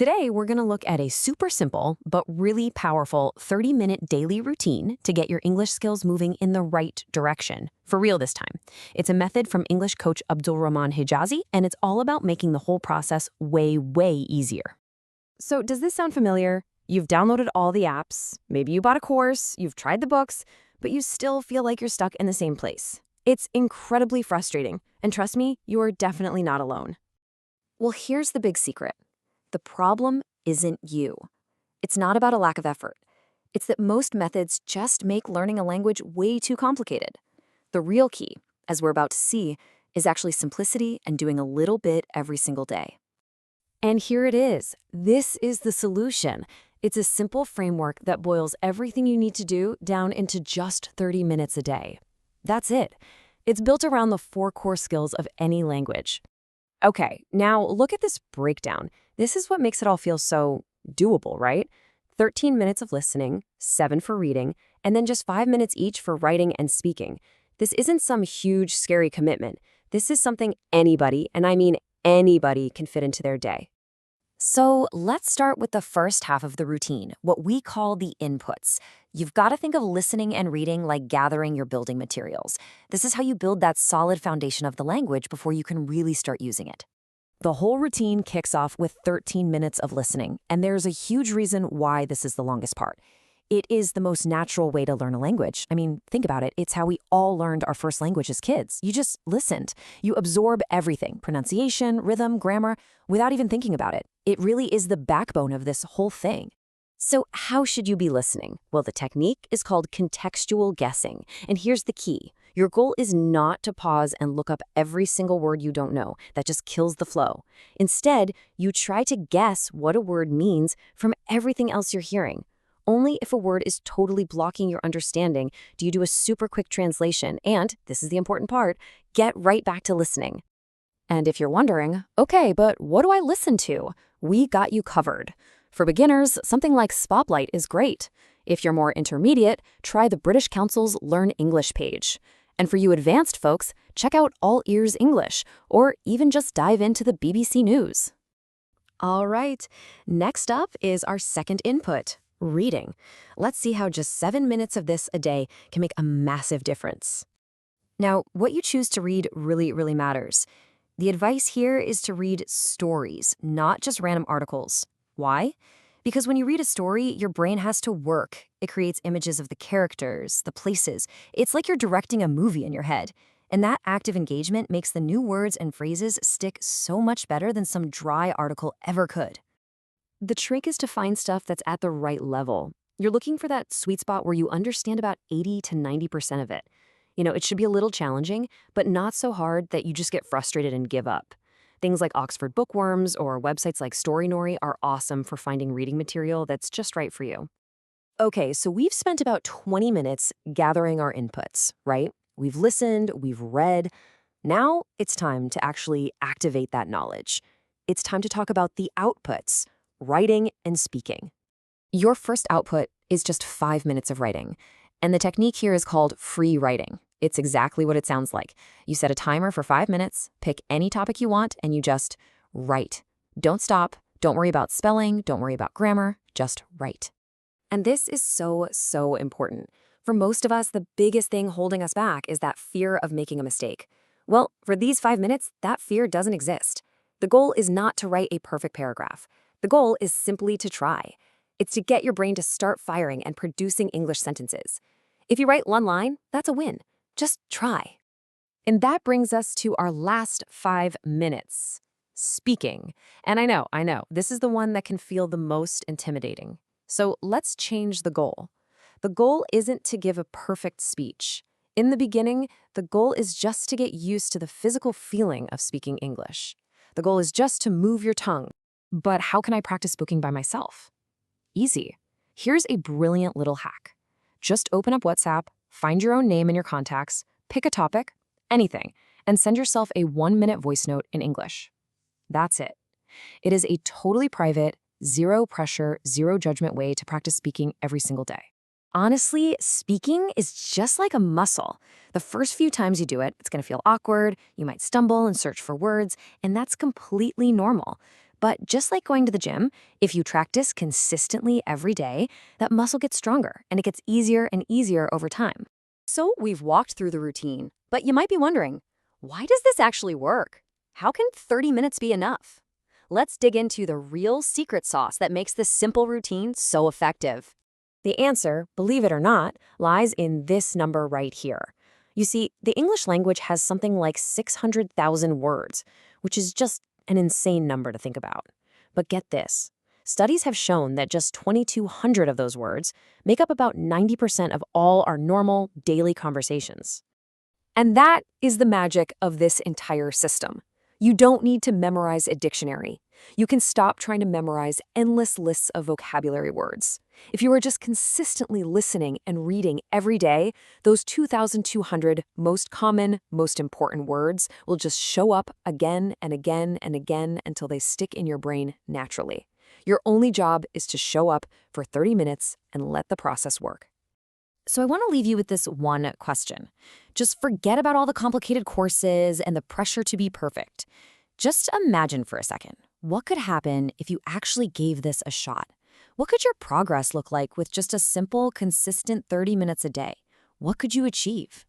Today, we're going to look at a super simple but really powerful 30-minute daily routine to get your English skills moving in the right direction. For real this time. It's a method from English coach Abdul Rahman Hijazi, and it's all about making the whole process way, way easier. So does this sound familiar? You've downloaded all the apps, maybe you bought a course, you've tried the books, but you still feel like you're stuck in the same place. It's incredibly frustrating, and trust me, you are definitely not alone. Well, here's the big secret. The problem isn't you. It's not about a lack of effort. It's that most methods just make learning a language way too complicated. The real key, as we're about to see, is actually simplicity and doing a little bit every single day. And here it is. This is the solution. It's a simple framework that boils everything you need to do down into just 30 minutes a day. That's it. It's built around the 4 core skills of any language. Okay, now look at this breakdown. This is what makes it all feel so doable, right? 13 minutes of listening, 7 for reading, and then just 5 minutes each for writing and speaking. This isn't some huge, scary commitment. This is something anybody, and I mean anybody, can fit into their day. So let's start with the first half of the routine, what we call the inputs. You've got to think of listening and reading like gathering your building materials. This is how you build that solid foundation of the language before you can really start using it. The whole routine kicks off with 13 minutes of listening, and there's a huge reason why this is the longest part. It is the most natural way to learn a language. I mean, think about it. It's how we all learned our first language as kids. You just listened. You absorb everything, pronunciation, rhythm, grammar, without even thinking about it. It really is the backbone of this whole thing. So how should you be listening? Well, the technique is called contextual guessing. And here's the key. Your goal is not to pause and look up every single word you don't know. That just kills the flow. Instead, you try to guess what a word means from everything else you're hearing. Only if a word is totally blocking your understanding do you do a super quick translation and, this is the important part, get right back to listening. And if you're wondering, okay, but what do I listen to? We got you covered. For beginners, something like Spotlight is great. If you're more intermediate, try the British Council's Learn English page. And for you advanced folks, check out All Ears English, or even just dive into the BBC News. All right, next up is our second input. Reading. Let's see how just 7 minutes of this a day can make a massive difference. Now, what you choose to read really, really matters. The advice here is to read stories, not just random articles. Why? Because when you read a story, your brain has to work. It creates images of the characters, the places. It's like you're directing a movie in your head. And that active engagement makes the new words and phrases stick so much better than some dry article ever could. The trick is to find stuff that's at the right level. You're looking for that sweet spot where you understand about 80 to 90% of it. It should be a little challenging, but not so hard that you just get frustrated and give up. Things like Oxford Bookworms or websites like Storynori are awesome for finding reading material that's just right for you. Okay, so we've spent about 20 minutes gathering our inputs, right? We've listened, we've read. Now it's time to actually activate that knowledge. It's time to talk about the outputs. Writing and speaking. Your first output is just 5 minutes of writing, and the technique here is called free writing. It's exactly what it sounds like. You set a timer for 5 minutes, pick any topic you want, and you just write. Don't stop, don't worry about spelling, don't worry about grammar, just write. And this is so, so important. For most of us, the biggest thing holding us back is that fear of making a mistake. Well, for these 5 minutes, that fear doesn't exist. The goal is not to write a perfect paragraph. The goal is simply to try. It's to get your brain to start firing and producing English sentences. If you write one line, that's a win. Just try. And that brings us to our last 5 minutes. Speaking. And I know, this is the one that can feel the most intimidating. So let's change the goal. The goal isn't to give a perfect speech. In the beginning, the goal is just to get used to the physical feeling of speaking English. The goal is just to move your tongue. But how can I practice speaking by myself? Easy. Here's a brilliant little hack. Just open up WhatsApp, find your own name in your contacts, pick a topic, anything, and send yourself a 1-minute voice note in English. That's it. It is a totally private, zero pressure, zero judgment way to practice speaking every single day. Honestly, speaking is just like a muscle. The first few times you do it, it's going to feel awkward, you might stumble and search for words, and that's completely normal. But just like going to the gym, if you practice consistently every day, that muscle gets stronger and it gets easier and easier over time. So we've walked through the routine, but you might be wondering, why does this actually work? How can 30 minutes be enough? Let's dig into the real secret sauce that makes this simple routine so effective. The answer, believe it or not, lies in this number right here. You see, the English language has something like 600,000 words, which is just an insane number to think about. But get this. Studies have shown that just 2,200 of those words make up about 90% of all our normal daily conversations. And that is the magic of this entire system. You don't need to memorize a dictionary. You can stop trying to memorize endless lists of vocabulary words. If you are just consistently listening and reading every day, those 2,200 most common, most important words will just show up again and again and again until they stick in your brain naturally. Your only job is to show up for 30 minutes and let the process work. So I want to leave you with this one question. Just forget about all the complicated courses and the pressure to be perfect. Just imagine for a second, what could happen if you actually gave this a shot? What could your progress look like with just a simple, consistent 30 minutes a day? What could you achieve?